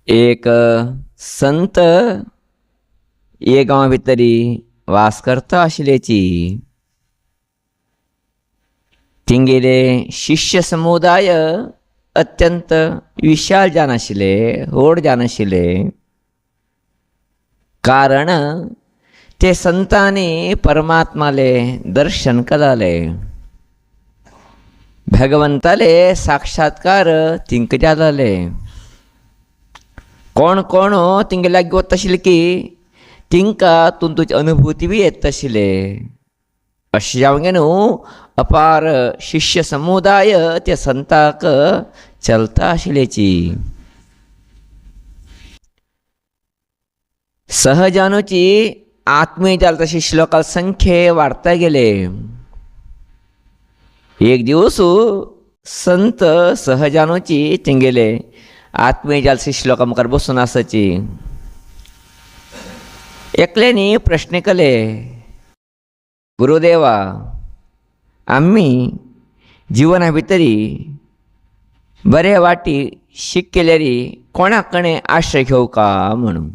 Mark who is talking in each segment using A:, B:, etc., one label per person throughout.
A: एक संत एक गांवा भितरी वास करता आशिल्ल्याची तिंगेले शिष्य समुदाय अत्यंत विशाल जान आशिल्ले, व्हड जान आशिल्ले. कारण ते संतांनी परमात्माले दर्शन केलाले, भगवंताले साक्षात्कार तिंक जालाले. कोण कोण तिंगे लागीं वता आशिल्ले की तिंका तुंतुची अनुभूती बी येत आशिल्ले. अशें जावंक न्हू, अपार शिष्य समुदाय त्या संताक चलता आशिल्ल्याची. सहजानुची आत्मीय जाल तशी श्लोकाल संख्ये वाडता गेले. एक दिवस संत सहजानुची तिंगेले आत्मीय जालसी श्लोका मुखार बसून आसाची. एकल्यानी प्रश्न केले, गुरुदेवा, आम्ही जिवना भितरी बरे वाटी शीक केल्यारी कोणाकणे आश्रय घेवं का म्हणून.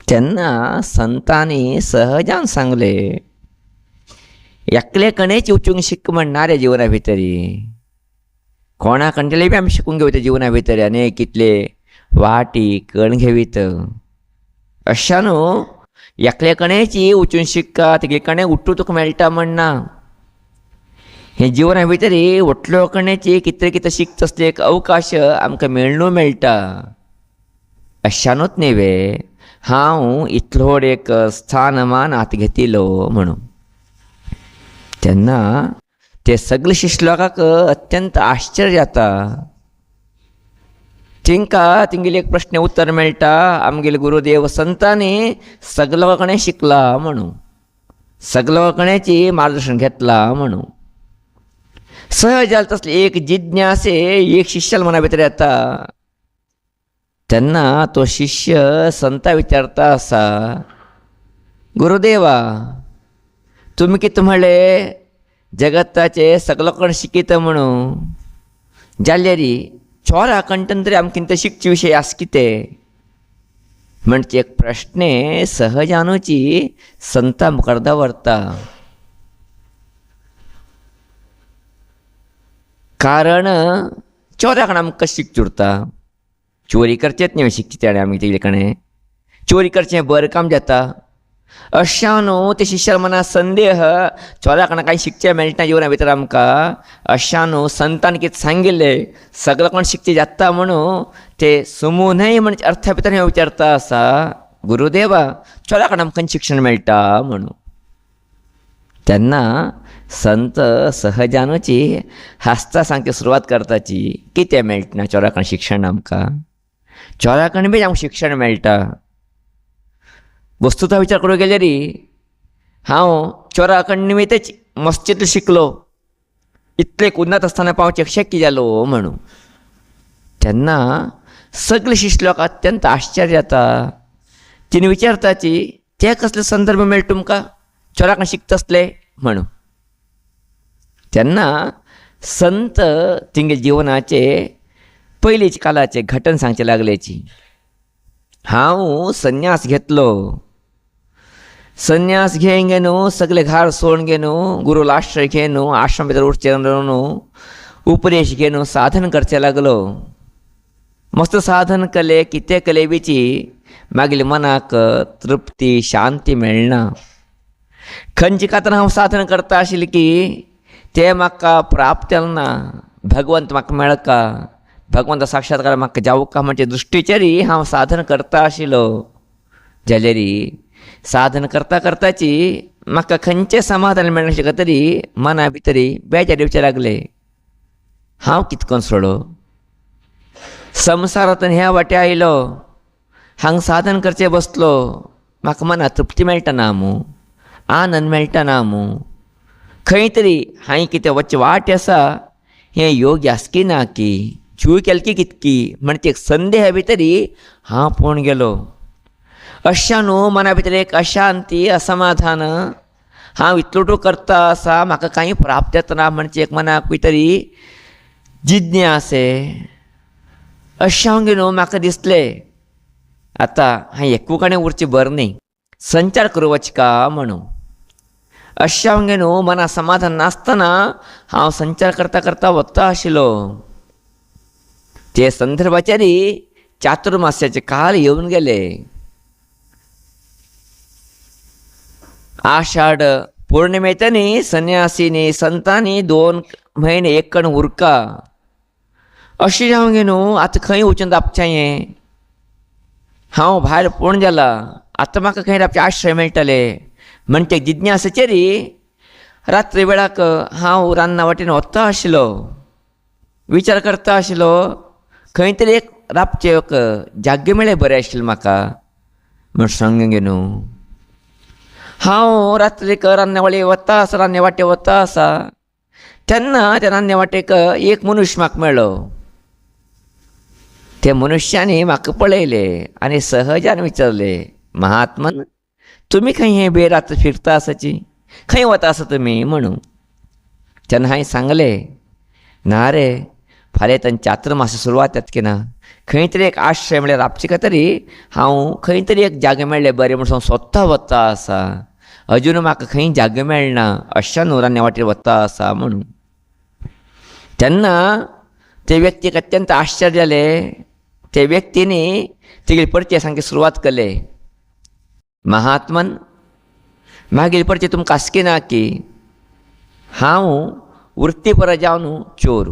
A: तेन्ना संतांनी सहजान सांगले, एकले कणेच वचूंक शिक म्हणना रे जिवना भितरी. कोणा कंटले बी आमी शिकूंक घेवता जिवना भितर, आनी कितले वाटी कण घेवीत. अशा न्हू एकले कणेची वचून शिक्का तेगे कणे उट्टू तुका मेळटा म्हणना. हे जिवना भितरी व्हडलो कणेची कितें कितें शिकता तसले एक अवकाश आमकां मेळनू मेळटा. अशानूच न्हेवे हांव इतलो व्हड एक स्थानमान हात घेतिलो म्हणून. तेन्ना ते सगळे शिश्लोकाक अत्यंत आश्चर्य जाता. तिंगेले एक प्रश्न उत्तर मेळटा, आमगेले गुरुदेव संतांनी सगलो कणे शिकला म्हणून, सगलो कणेची मार्गदर्शन घेतला म्हणून. सहज जाल तसले एक जिज्ञासे एक शिष्याल मना भितर येता. तेन्ना तो शिष्य संता विचारता आसा, गुरुदेवा, तुमी कितें म्हणले जगताचे सगलो कण शिकिता म्हणून, जाल्यारी चोरा कंटन तरी आमकां कितें शिकचे विशय आसा कितें म्हणचे एक प्रश्न सहजानुची संता मुखार दवरता. कारण चोराक आमकां शिकचे उरता, चोरी करचेच न्ही शिकचे ताणें आमी तेजे कडेन. चोरी करचें बरें काम जाता. अशा न्हू ते शिश्यार मना संदेह, चोराक कांय शिकचें मेळटा जिवना भितर आमकां. अशा न्हू संतान कितें सांगिल्लें सगळें कोण शिकचें जाता म्हणून ते समूनय म्हणजे अर्था भितर हें विचारता आसा, गुरुदेवा, चोराक आमकां शिक्षण मेळटा म्हणून. तेन्ना संत सहजानुची हांसता सांगता सुरवात करताची, कितें मेळटा चोराक शिक्षण आमकां. चोराकण बी आमकां शिक्षण मेळटा. वस्तुता विचार करूंक गेल्यार हांव चोराकण निमित्तच मस्जिद शिकलो, इतले उन्नत आसतना पावचें शक्य जालो म्हणून. तेन्ना सगळे शिश्य लोक अत्यंत आश्चर्य जाता. तिने विचारताची, ते कसले संदर्भ मेळटा तुमकां चोराकण शिकता तसले म्हणून. तेन्ना संत तिंगे जिवनाचे पयलींच्या काळाचे घटन सांगचे लागलेची. हांव संन्यास घेतलो, संन्यास घेवन गेलो, सगळे घार सोडून गेलो, गुरुला आश्रय घेनो, आश्रम भितर उरचें न्हू, उपदेश घेनो, साधन करचें लागलो. मस्त साधन केलें, कितें केलें बीची मागीर मनाक तृप्ती शांती मेळना. खंयचे खातीर हांव साधन करता आशिल्लें की तें म्हाका प्राप्त जालना, भगवंत म्हाका मेळका, भगवंता साक्षात्कार म्हाका जावका म्हणजे दृश्टीचेर हांव साधन करता आशिल्लो. जाल्यार साधन करता करताची म्हाका खंयचें समाधान मेळनाशिल्लें तरी मना भितरी बेजार येवचे लागले. हांव कितें करून सोडो, संवसारांतून ह्या वाटे आयलो, हांगा साधन करचें बसलो, म्हाका मना तृप्ती मेळटना मू, आनंद मेळटना मू. खंय तरी हांवें कितें वचचें वाट आसा हें योग्य आसा की ना की, चूक केली की कितकी म्हणजे एक संदेह भितरी हांव पळोवन गेलो. अशा न्हू मना भितर एक अशांती असमाधान, हांव इतलो करता आसा म्हाका कांय प्राप्त जातना म्हणजे एक मनाक भितरी जिज्ञासे अशें हांव न्हू म्हाका दिसलें आतां हांव एकूकाणें उरचें बरें न्ही, संचार करूं वचका म्हणून. अशें हांव न्हू मना समाधान नासतना हांव संचार करता करता वता आशिल्लो. ते संदर्भाचेरय चातुर्मास्याचे काल येवन गेले. आषाढ पौर्णिमेतनी संन्यासीनी संतांनी 2 म्हयने एक कण उरका. अशें हांव न्हू आतां खंय वचून राबचें. हांव भायर पळोवन गेला, आतां म्हाका खंय राबचें आश्रय मेळटले म्हण ते जिज्ञासेचेरय रात्री वेळाक हांव रान्ना वाटेन वता आशिल्लो. विचार करता आशिल्लो खंय तरी एक राबचें एक जागे मेळ्ळें बरें आशिल्लें म्हाका म्हण सांगूंक न्हू. हांव रात्रीक रान्ना वाटे वता आसा तेन्ना त्या रान्ना वाटेक एक मनुश्य म्हाका मेळ्ळो. त्या मनुश्यानी म्हाका पळयलें आनी सहजान विचारलें, महात्मन तुमी खंय हें बेरात्र फिरता आसाची, खंय वता आसा तुमी म्हणून. तेन्ना हांवें सांगलें, ना रे फाल्यां तांची चातुर्मास सुरवात जाता की ना, खंय तरी एक आश्रय म्हळ्यार राबचे का तरी हांव खंय तरी एक जागे मेळ्ळें बरें म्हणून सोदता वता आसा. अजून म्हाका खंय जागे मेळना, अशा रान्ना वाटेर वता आसा म्हणून. तेन्ना ते व्यक्तीक अत्यंत आश्चर्य जालें. ते व्यक्तीनी तेगे परचें सांगपाक सुरवात केले, महात्मन मागील परचें तुमकां आसकी ना की हांव वृत्तीपर जावन चोर.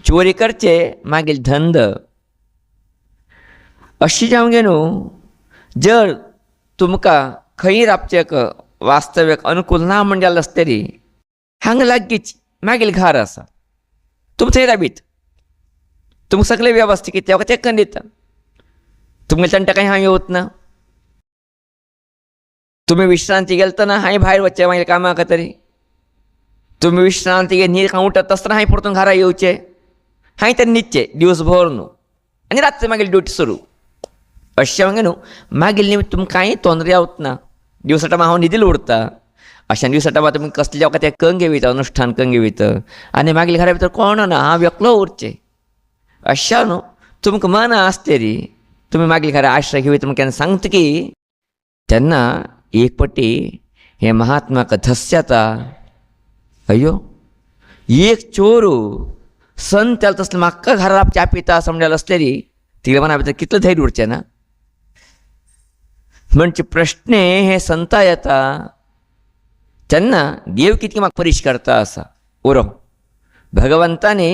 A: चोरी करचे मागील धंद. अशें जावंक न्हू जर तुमकां खंय राबचेक वास्तव्याक अनुकूल ना म्हण जालें आसता तरी हांगा लागींच मागील घर आसा, तुमी थंय राबीत. तुमकां सगळें वेवस्थीत कितें तें करून दिता. तुमगे तंटा कांय हांव येवत ना. तुमी विश्रांती गेलतना हांवें भायर वचचें मागीर कामाक तरी. तुमी विश्रांती घे न्हीद खावन उठत आसतना हांवें परतून घरा येवचें. हांवें तें न्हिदचें दिवसभर न्हू आनी रातचें मागीर ड्युटी सुरू. अशें हांवें न्हू मागीर निमित्त तुमकां कांय तोंदरे जावत ना. दिवसा टायमार हांव न्हिदील उरता. अशें दिवसा टायमार तुमी कसलें वखद तें करून घेवीत, अनुश्ठान करून घेवीत आनी मागीर घरा भितर कोण ना, हांव एकलो उरचें. अशें न्हू तुमकां मना आसतरी तुमी मागीर घरा आश्रय घेवीत म्हूण केन्ना सांगता की. तेन्ना एक पटी हे महात्म्याक धस जाता. अय्यो एक चोर संत जालो तसलो म्हाका घरा राबचें आपयता असो म्हणलेलो आसतरी तिगे मना भितर कितलें धैर्य उरचें ना. म्हणजे प्रश्न हे संता येता तेन्ना देव कितकें म्हाका परीश करता आसा. उरो भगवंतानी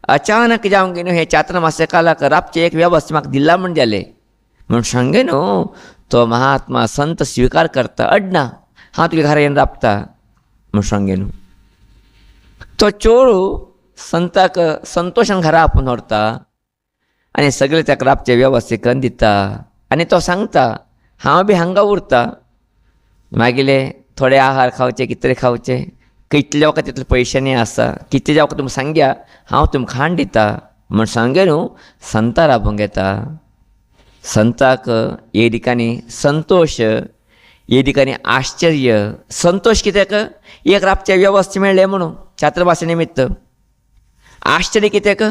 A: अचानक जावंक न्हू हे चातुर्मास्य कालाक राबचें एक वेवस्था म्हाका दिला म्हण जालें म्हण सांगे न्हू. तो महात्मा संत स्विकार करता. अडना हांव तुगे घरा येवन राबता म्हण सांगे न्हू. तो चोर संताक संतोशान घरा आपोवन व्हरता आनी सगळें ताका राबचें वेवस्थीत करून दिता. आनी तो सांगता हांव बी हांगा उरता. मागीर थोडे आहार खावचे, कितें तरी खावचें, कितले वखद तितले पयशांनी आसा, कितें जावं तुमकां सांगया हांव तुमकां खाण दिता म्हण सांगे न्हू. संता राबोवंक येता. संताक हे दिकांनी संतोश, हे दिकांनी आश्चर्य. संतोश कित्याक एक राबचें वेवस्था मेळ्ळें म्हणून चातुर्मास्य निमित्त. आश्चर्य कित्याक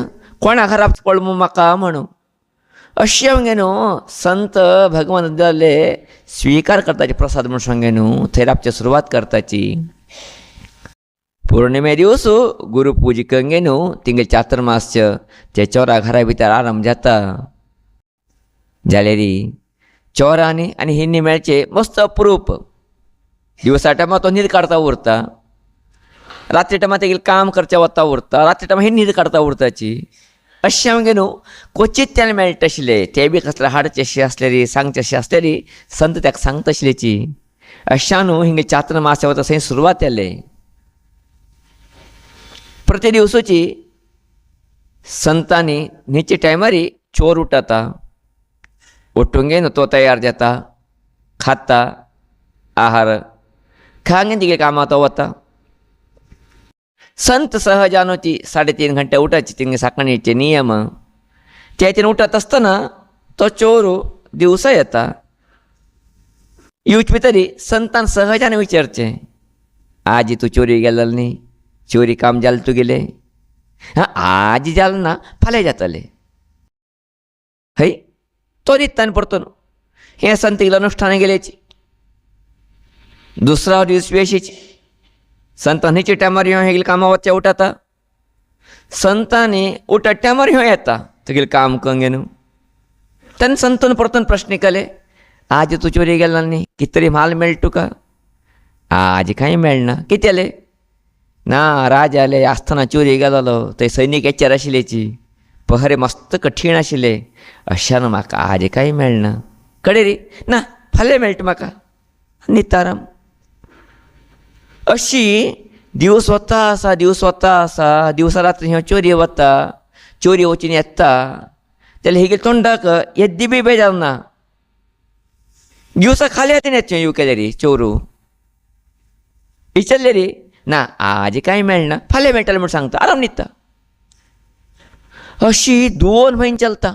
A: कोणा घरा राबचें पडलें म्हाका म्हणून. अशें हांवें न्हू संत भगवान जाल्ले स्विकार करताचे प्रसाद म्हूण सांगे न्हू. थंय राबचें सुरवात करताची. पौर्णिमे दिवस गुरुपुजा करून न्हू तिंगे चातुर्मास्य ते चोरा घरा भितर आराम जाता. जाल्यार चोरांनी आनी हिंदी मेळचे मस्त अप्रूप. दिवसा टायमार तो न्हीद काडता उरता, रात्री टायमार तेगेलें काम करचें वता उरता, रात्री टायमार ही न्हीद काडता उरताची. अशें हांवें न्हू क्वचित तेन्ना मेळटा आशिल्लें. ते बी कसलें हाडचें अशें आसलेली, सांगचें अशें आसलेली संत ताका सांगता आशिल्लीची. अशें न्हू हिंगे चातुर्मास्य वता थंय सुरवात जालें. प्रति दिवसाची संतांनी न्हीदचे टायमार चोर उठता. उठूंक न्हू तो तयार जाता, खाता आहार खांगेन तिगे कामां तो वता. संत सहजान ती 3.5 घंटे उठाची तिंगे साखणीचे नियम. त्यातून उठत आसतना तो चोर दिवसा येता. येवचे तरी संतान सहजान विचारचें, आज तूं चोरी गेलो न्ही, चोरी काम जालें तुगेलें? आज जालें ना, फाल्यां जातलें. हय तो नित्तान परतून हें संत इल्लो अनुष्ठान गेलेची दुसरा दीस वेशीची संत न्हीचे टायमार ह्यो हेगेले कामां वच्चे उठता संतांनी उठा टायमार ह्यो येता तुगेलें काम कंगे न्हू तेन्ना संतून परतून प्रश्न केले आज तूं चोरी गेला न्ही कितें तरी म्हाल मेळ्ळो तुका आज कांय मेळना कितें जालें ना राजा आले आसतना चोरी गेलोलो थंय सैनीक येच्यार आशिल्लेची पहरे मस्त कठीण आशिल्ले अशान म्हाका आज कांय मेळना कडेन रे ना फाल्यां मेळटा म्हाका निताराम अशी दिवस वता आसा दिवसा रात्री ह्यो चोरी वता चोरी वचून येता जाल्यार हेगेले तोंडाक येद्दी बी बेजार ना दिवसा खाली हातीन येचें येवं केलें रे चोरू विचारलें रे ना आज कांय मेळना फाल्यां मेळटलें म्हूण सांगता आराम न्हिदता अशी 2 म्हयने चलता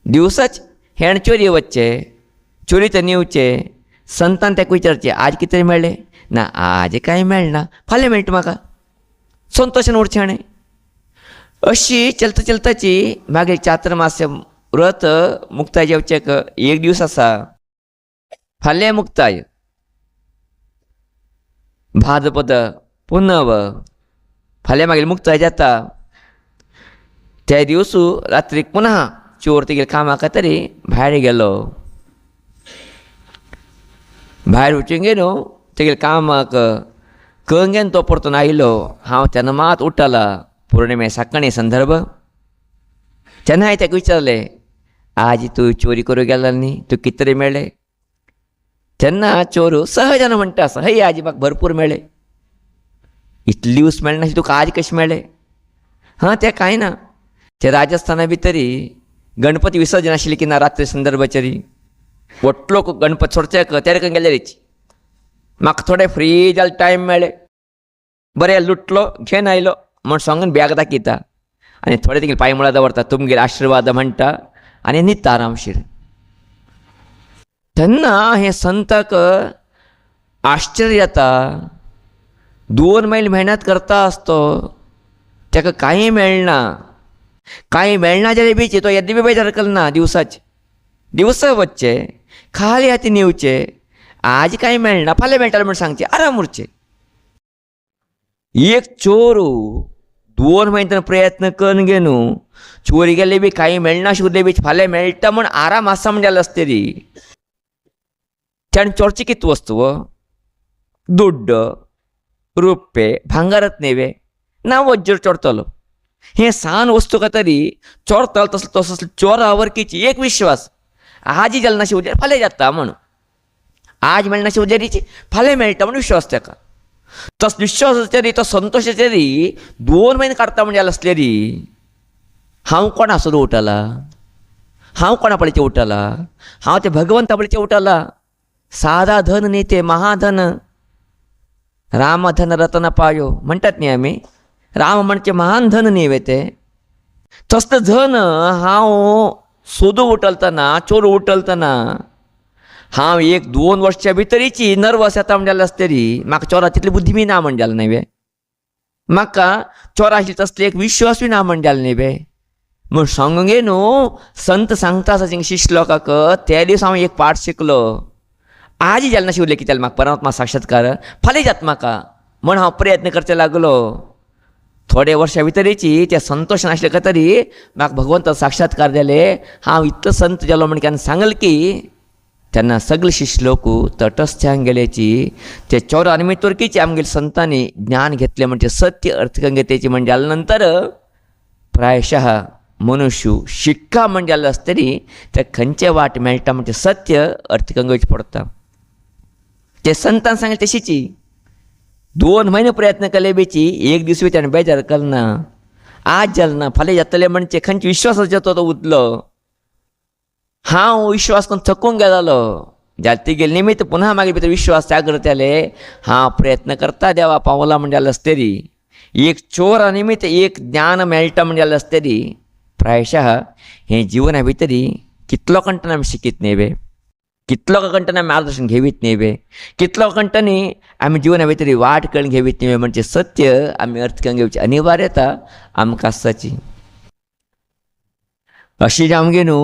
A: दिवसाच हेण चोरी वच्चे चोरी तर न्हिवचे संतान ताका विचारचें आज कितें तरी मेळ्ळें ना आज कांय मेळना फाल्यां मेळटा म्हाका संतोशान उरचें हाणें अशी चलता चलताची मागीर चातुर्मास्य व्रत मुक्ताय जेवचेक एक दीस आसा फाल्यां मुक्ताय भाद्रपद पुनव फाल्यां मागीर मुक्ताय जाता त्या दिवसू रात्रीक पुनः चोर तेगेले कामां खातीर भायर गेलो भायर वचूंक न्हू तेगेले कामाक कंगेन तो परतून आयलो हांव तेन्ना मात उठ्ठला पौर्णिमे साकणे संदर्भ तेन्ना हांवें ताका विचारलें आज तूं चोरी करूं गेला न्ही तूं कितें तरी मेळ्ळें तेन्ना चोरू सहजान म्हणटा आसा हय आज म्हाका भरपूर मेळ्ळें इतले दीस मेळनाशिल्ले तुका आज कशें मेळ्ळें हां तें कांय ना ते राजस्थाना भितरी गणपती विसर्जन आशिल्लें की ना रात्री संदर्भाचेरी वटलो गणपती सोडचेक तेरेक गेले रेची म्हाका थोडे फ्री जाले टायम मेळ्ळे बरें लुटलो घेवन आयलो म्हूण सांगून बॅग दाखयता आनी थोडे तेगेले पांय मुळार दवरता तुमगेले आशिर्वाद म्हणटा आनी न्हिदता आरामशीर तेन्ना हे संताक आश्चर्य जाता 2 मैल मेहनत करता आसतो ताका कांय मेळना जाल्यार बीच तो येद्दी बी बेजार करना दिवसाचे दिवस वच्चे खाली हातीन येवचे आज कांय मेळना फाल्यां मेळटलें म्हूण सांगचें आराम उरचें एक चोरू 2 म्हयने प्रयत्न करून गे न्हू चोरी गेले बी कांय मेळना आशिल्ले बी फाल्यां मेळटा म्हूण आराम आसा म्हणजे जालें आसता री चोरचे कितें वस्तू दुड्ड रुप्पे भांगारात नेवे ना वज्र चोरतलो हे सान वस्तू का तरी चोरतलो तसलो चोरा वरकीची एक विश्वास आज जालें नाशिल्लें उद्या फाल्यां जाता म्हणून आज मेळनाशिल्लें उद्याची फाल्यां मेळटा म्हणून विश्वास ताका तस विश्वासाचे री तो संतोशाचे री 2 म्हयने काडटा म्हणजे जालें आसलें री हांव कोणा सुद्दां उठला हांव कोणा पळयचे उठला हांव ते भगवंता पळयचे उठला साधा धन न्ही ते महाधन रामधन रतन पायो म्हणटात न्ही आमी राम म्हणजे महान धन न्ही ते तसलें धन हांव सोदू उठलतना चोर उठलतना हांव 1-2 वर्सां भितरीची नर्वस येता म्हणजे जालें आसता री म्हाका चोरा तितली बुद्धी बी ना म्हणजे जालें न्ही म्हाका चोरा आशिल्ले तसले एक विश्वास बी ना म्हणजे जालें न्ही म्हूण सांगूंक न्हू संत सांगता आसा शिश्य लोकांक त्या दीस हांव एक पाठ शिकलो आज जालें नाशिल्लें कितें म्हाका परमात्मा साक्षात्कार फाल्यां जाता म्हाका म्हूण हांव प्रयत्न करचें लागलो थोडे वर्सां भितरीची त्या संतोश नाशिल्ले काय तरी म्हाका भगवंत साक्षात्कार जाले हांव इतलो संत जालो म्हण केन्ना सांगलें की तेन्ना सगळे शिश्य लोक तटस्थ्यांक गेलेची ते चोरा निमित्त वरकीची आमगेल्या संतांनी ज्ञान घेतलें म्हणजे सत्य अर्थगंगतेची म्हणजे जाले नंतर प्रायशः मनुष्य शिक्का म्हणजे जाल्लो आसतरी ते खंयचे वाट मेळटा म्हणजे सत्य अर्थगंगेची पडटा ते संतान सांगलें तशीची 2 म्हयने प्रयत्न केले बेची एक दीस ताणें बेजार केलना आज जालें ना फाल्यां जातलें म्हणजे खंयचे विश्वासाचो तो उरलो हांव विश्वास करून थकूंक गेलो जाल्यार तेगेले निमित्त पुन्हा मागीर भितर विश्वास जागृत जाले हांव प्रयत्न करता देवा पावला म्हणजे जालें आसतरी एक चोरा निमित्त एक ज्ञान मेळटा म्हणजे जालें आसतरी प्रायशः हें जिवना भितरी कितलो कंटन आमी शिकीत न्ही कितलो कंटन आमी मार्गदर्शन घेवीत न्ही कितलो कंटनी आमी जिवना भितरी वाट कळून घेवीत न्ही म्हणजे सत्य आमी अर्थ करून घेवची अनिवार्यता आमकां आसाची अशी जी आमगे न्हू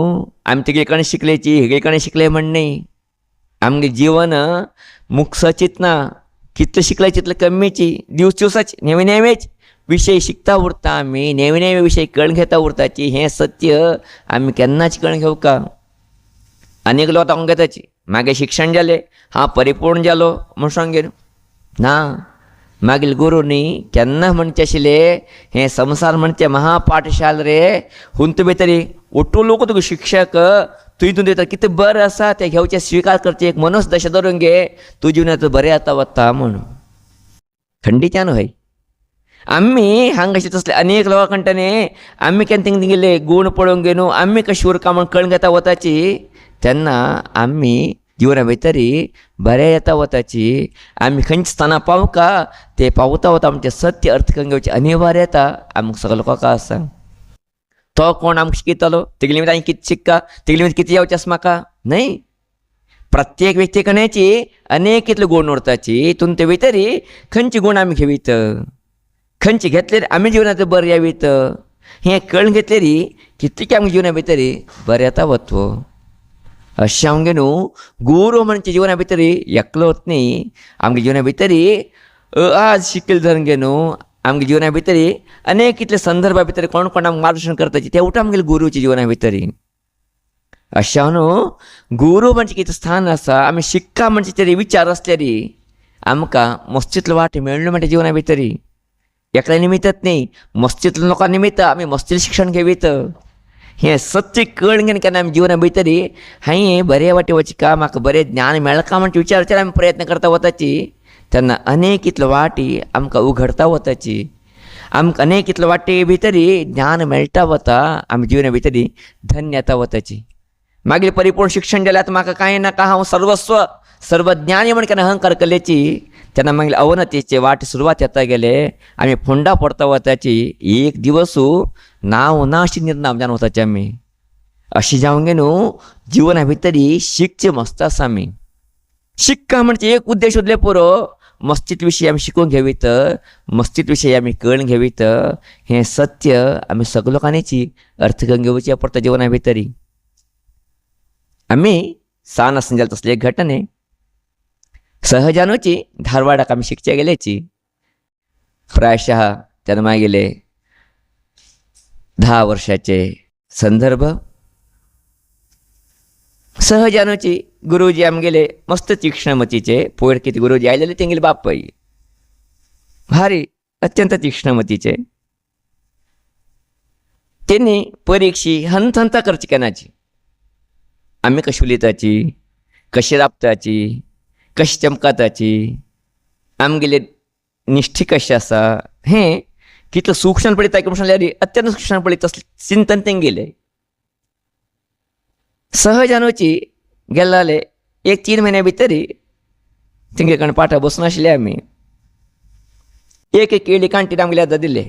A: आमी तेगे कडेन शिकलेची हेगे कडेन शिकले म्हणणे आमगे जीवन मुक्सचीत ना कितले शिकले तितले कमीची दिवस दिवसाची नेवे नेवेच विशय शिकता उरता आमी नेवे नेवे विशय कळून घेता उरताची हें सत्य आमी केन्नाच कळून घेवका. अनेक लोक तांकां घेताची मागीर शिक्षण जालें हांव परिपूर्ण जालो म्हूण सांगेन ना. मागील गुरू न्ही केन्ना म्हणचे आशिल्ले हें संवसार म्हणचे महापाठशाल रे हुंत भितर ओट्टू लोक तुका शिक्षक तुवें तुजें कितें बरें आसा तें घेवचें स्विकार करचें एक मनस दशा धरून घे तूं जिवनांत बरें जाता वता म्हूण खंडीच्यान हय. आमी हांगा अशें तसले अनेक लोकां कंटाने आमी केन्ना तेंगेले गूण पळोवंक गेलो आमी कशी उरका म्हूण कळून घेता वताची तेन्ना आमी जिवना भितर बरें येता वताची आमी खंयच्या स्थानां पावका ते पावता वता म्हणजे सत्य अर्थ करून घेवचें अनिवार्यता आमकां सगळ्या लोकांक आसा. तो कोण आमकां शिकयतलो तेगेले भितर हांवें कितें शिकता तेगेले भितर कितें येवचें आसा म्हाका न्हय. प्रत्येक व्यक्ती कडेची अनेक कितले गूण उरताची हितून ते भितर खंयचे गूण आमी घेवीत खंयचे घेतलेर आमी जिवनांत बरें येवीत हें कळून घेतलेर कितलें आमच्या जिवना भितर बरें येता वतवो. अशें आमगे न्हू गुरू म्हणजे जिवना भितर एकलोच न्ही आमगे जिवना भितर आज शिकले धरून घे न्हू आमगे जिवना भितर अनेक कितले संदर्भा भितर कोण कोण आमकां मार्गदर्शन करताची ते उठा आमगेले गुरूच्या जिवना भितर. अशें हांव न्हू गुरू म्हणजे कितें स्थान आसा आमी शिकता म्हणजे तरी विचार आसल्यार आमकां मस्तीतलो वाट मेळ्ळो म्हणजे जिवना भितर एकल्या निमित्तच न्ही मस्तीतल्या लोकां निमित्त आमी मस्तीलें शिक्षण घेवीत हें सत्य कळून घेवन केन्ना आमी जिवना भितर हांवें बरे वाटे वचका म्हाका बरें ज्ञान मेळ्ळें काय म्हणचे विचाराचेर आमी प्रयत्न करता वताची तेन्ना अनेक कितलो वाटी आमकां उघडता वताची आमकां अनेक कितलो वाटे भितर ज्ञान मेळटा वता आमी जिवना भितर धन्य येता वताची. मागीर परिपूर्ण शिक्षण जालें आतां म्हाका कांय नाका हांव सर्वस्व सर्वज्ञानी म्हण केन्ना अहंकार केलेची तेन्ना मागीर अवनतीचे वाट सुरवात येता गेले आमी फोंडा पडता वताची एक दिवस नांव ना अशी निर्नाम जावन वताचे आमी. अशें जावंक न्हू जिवना भितर शिकचें मस्त आसा आमी शिकता म्हणजे एक उद्देश उरले पुरो मस्तीत विशीं आमी शिकून घेवीत मस्तीत विशीं आमी कळून घेवीत हें सत्य आमी सगळ्या लोकांनीची अर्थ करून घेवचें पडटा जिवना भितर. आमी सान आसतना जालें तसले एक घटने सहजानूची धारवाडाक आमी शिकचे गेलेची प्रायशः तेन्ना मागेले 10 वर्षाचे संदर्भ सहजानूची गुरुजी आमगेले मस्त तीक्ष्णमतीचे पयर कितें गुरुजी आयलेले तेंगेले बापय भारी अत्यंत तीक्ष्णमतीचे तेणी परिक्षी हंत करची केन्नाची आमी कशी उलयताची कशी राबताची कशी चमकाताची आमगेले निश्ठी कशी आसा हें कितलो सूक्ष्म पळयता की म्हणल्यार अत्यंत सूक्ष्म पळयता तसलें चिंतन तेंगेलें. सहजानूची गेले जाले 1-3 म्हयन्या भितर तेंगे कडेन पाठां बसून आशिल्ले आमी एक केळी कांटीन आमगेले आतां दिले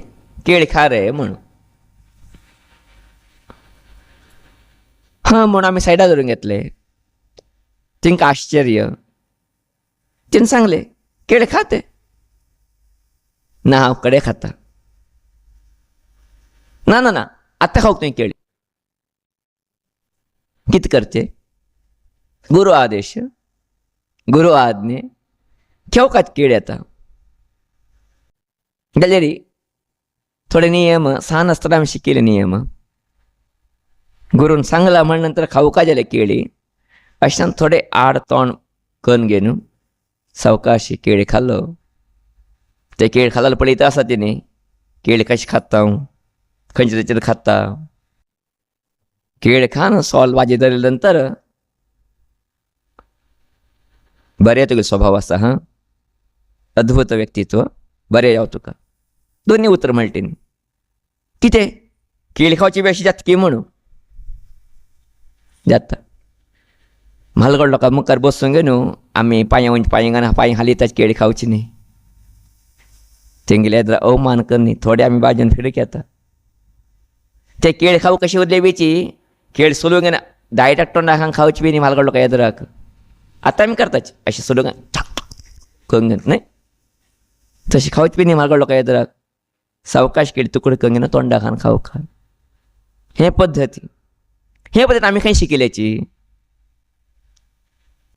A: केळी खा रे म्हूण हां म्हूण आमी सायडा धरून घेतले. तेंकां आश्चर्य तेणें सांगलें केळी खा ते ना हांव कडे खाता ना ना ना आतां खावंक तुवें केळी कितें करचें गुरू आदेश गुरू आज्ञे घेवकाच केळी आतां जाल्यार थोडे नियम सान आसतना आमी शिकिल्ले नियम गुरून सांगला म्हण नंतर खावका जाले केळी अशें थोडे आड तोंड करून घेवन सावकाशी केळी खाल्लो. ते केळी खाल्लो पळयता आसा तेणी केळी कशी खाता हांव खंयचे तेचेर खाता केळी खान सॉल वाजे धरले नंतर बरें तुगे स्वभाव आसा हां अद्भुत व्यक्तित्व बरें जावं तुका दोनी उतर म्हणलें तेणी. कितें केळी खावची बी अशी जाता की म्हणून जाता म्हालगड लोकां मुखार बसूंक न्हू आमी पांय हालीताच केळी खावची न्ही तेंगेले अवमान कर न्ही थोडे आमी बाजून फिरक येता. ते केळी खावं कशी उरले बेची केळी सोलूंक घेना डायरेक्ट तोंडाक खावची बी न्ही म्हालगड लोकां येदराक आतां आमी करताची अशें सोलूंक करूंक घेना न्हय तशी खावची बी न्ही म्हालगड लोकां येदराक सावकाश केळी तुकडे करून घेना तोंडाक खावंक हें पद्दती हे पद्दत आमी खंय शिकिल्ल्याची.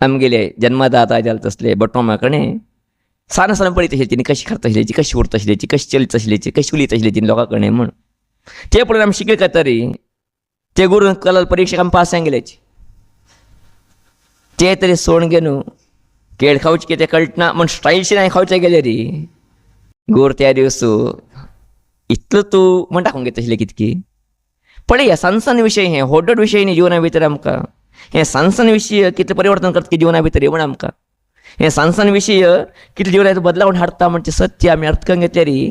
A: आमगेले जन्मदाता जाले तसले बटोमा कडेन सारन सारन पळयत आशिल्ली कशी खाता आशिल्ल्याची, कशी उरता आशिल्ल्याची, कशी चलता आशिल्ल्याची, कशी उलयता आशिल्ल्याची लोकां कडेन म्हण. ते पळोवन आमी शिकले काय तरी ते गुरू कलर परीक्षेक आमी पास गेल्याची. ते तरी सोडून घे न्हू केळ खावचे कितें कळटना म्हण स्टायलशीर हांवें खावचे गेले रे. गोर त्या दिवस इतलो तूं म्हण टाकून घेता आशिल्लें कितकी. पळय सन विशय हें व्हड विशय न्ही जिवना भितर आमकां. हें सन विशय कितलें परिवर्तन करता की जिवना भितर म्हण आमकां. हें सन विशय कितले जिवनाचो बदलावण हाडटा म्हणजे सत्य आमी अर्थ करून घेतले रे.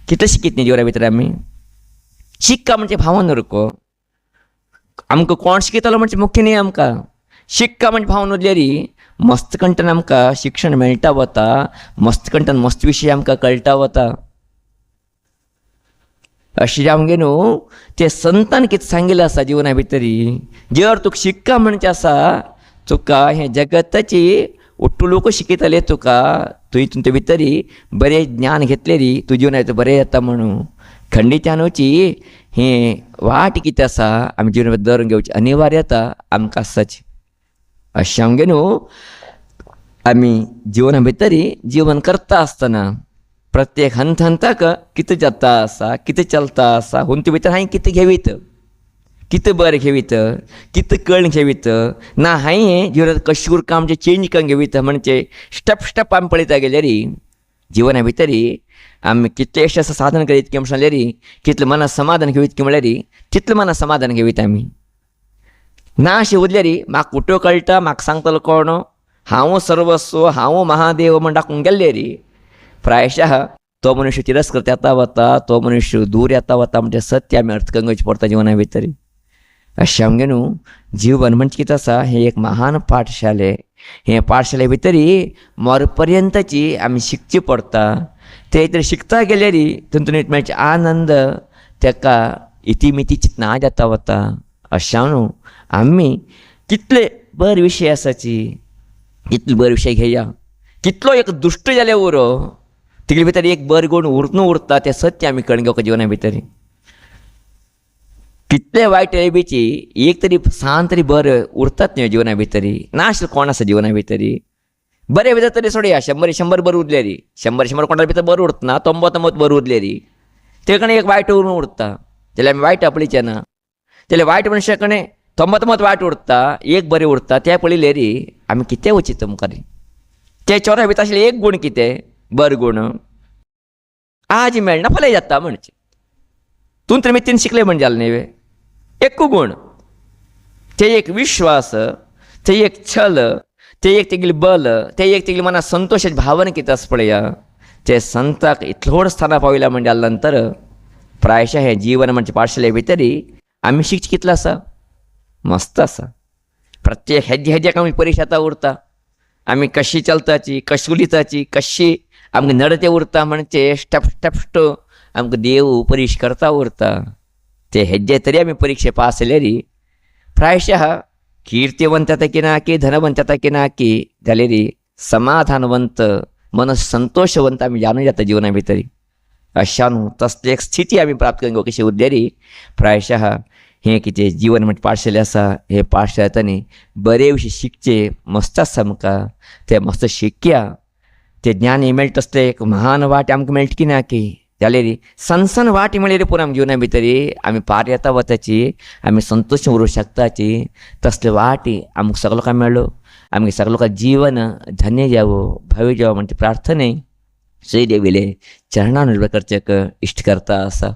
A: कितले शिकीत न्ही जिवना भितर आमी. शिक्का म्हणजे भावन उरको. आमकां कोण शिकयतालो म्हणजे मुख्य न्ही आमकां. शिक्का म्हणजे भावन उरले रे. मस्त कंटन आमकां शिक्षण मेळटा वता. मस्त कंटन मस्त विशय आमकां कळटा वता. अशें आमगे न्हू ते संतान कितें सांगिल्लें आसा जिवना भितर. जर तुका शिक्का म्हणचे आसा तुका हें जगताची ओट्टू लोक शिकयतले तुका तूं हितून भितर बरें ज्ञान घेतलें री तुज्या जिवनात बरें येता म्हणून. खंडित्यानूची हें वाट कितें आसा आमी जिवना भितर धरून घेवची अनिवार्यता आमकां आसाची. अशें आमगे न्हू आमी जिवना भितर जीवन करता आसतना प्रत्येक हंत हंताक कितें जाता आसा कितें चलता आसा हुंत भितर हांवें कितें घेवीत, कितें बरें घेवीत, कितें कळण घेवीत ना हांवें जिवनांत कशें उरता म्हणजे चेंज करून घेवीत म्हणजे स्टेप आमी पळयता गेले रे. जिवना भितर आमी कितले अशें साधन करीत की म्हणलें रे कितलें मनां समाधान घेवीत की म्हणल्यार तितलें मनां समाधान घेवीत आमी. ना अशें उरलें रे म्हाका कुठो कळटा म्हाका सांगतलो कोण हांव सर्वस्व हांव महादेव म्हण दाखोवन गेल्ले रे. प्रायशः तो मनुष्य तिरस्कृत येता वता तो मनुष्य दूर येता वता म्हणजे सत्य आमी अर्थ करून घेवचें पडटा जिवना भितर. अशें आमगे न्हू जीवन म्हणजे कितें आसा हें एक महान पाठशाले. हे पाठशाले भितर मोर पर्यंतची आमी शिकची पडटा. ते तरी शिकता गेले रे तितून मेळचे आनंद तेका इतिमिती चिंतना जाता वता. अशें न्हू आमी कितले बरे विशय आसाची कितले बरे विशय घेया. कितलो एक दुश्ट जाले उरो तिगले भितर एक बरें गूण उरता तें सत्य आमी कळून घेवप जिवना भितर. कितले वायट रेबीची एक तरी सान तरी बरें उरतात न्ही जिवना भितर. नाशिल्लो कोण आसा जिवना भितर. बरें भितर तरी सोडया 100 बरें उरले री 100 कोणा भितर बरें उरतना 90 बरें उरले री. ते कडेन एक वायट उरून उरता जाल्यार आमी वायट आपलीचे ना. जाल्यार वायट मनशा कडेन 90 वायट उरता एक बरें उरता तें पळयलें री आमी कितें वचीत तुमकां रे. ते चोरा भितर आशिल्ले एक गूण कितें बरें गूण आज मेळना फाल्यां जाता म्हणचे. तूं तरी मितीन शिकले म्हण जालें न्ही. एकू गूण ते एक विश्वास ते एक छल ते एक तेगेली बल ते एक तेगेली मनात संतोषाची भावना कितें आसा पळया ते संताक इतलो व्हड स्थाना पावयला म्हणजे जाल्या नंतर प्रायशः हें जीवन म्हणजे पाठशाले भितर आमी शिकचे कितलें आसा मस्त आसा. प्रत्येक हेज्याक आमी परीक्षा उरता. आमी कशी चलताची कशी उलिताची कशी आमकां नडते उरता म्हणजे स्टेप आमकां देव परीक्षा करता उरता. ते हेज्जे तरी आमी परीक्षे पास जाले री प्रायशः कीर्तिवंत येता की ना की धनवंत येता की ना की जाले री समाधानवंत मन संतोषवंत आमी जाणून येता जिवना भितर. अशा न्हू तसली एक स्थिती आमी प्राप्त करून कशी उरलेली प्रायशः हें कितें जीवन म्हणजे पाठशाले आसा हे पाठशाळेंतनी बरे विशय शिकचे मस्त आसा आमकां. ते मस्त शिकया ते ज्ञान मेळटा तसले एक महान वाट आमकां मेळटा की ना की जाल्यार सन वाट मेळ्ळी रे पूण आमच्या जिवना भितर आमी पार येता वताची आमी संतोश उरूंक शकताची. तसले वाट आमकां सगळो लोकांक मेळ्ळो आमगे सगळ्या लोकांक जीवन धन्य जावो भव्य जावो म्हणजे प्रार्थने श्री देवीले चरणान करचेक इश्ट करता आसा.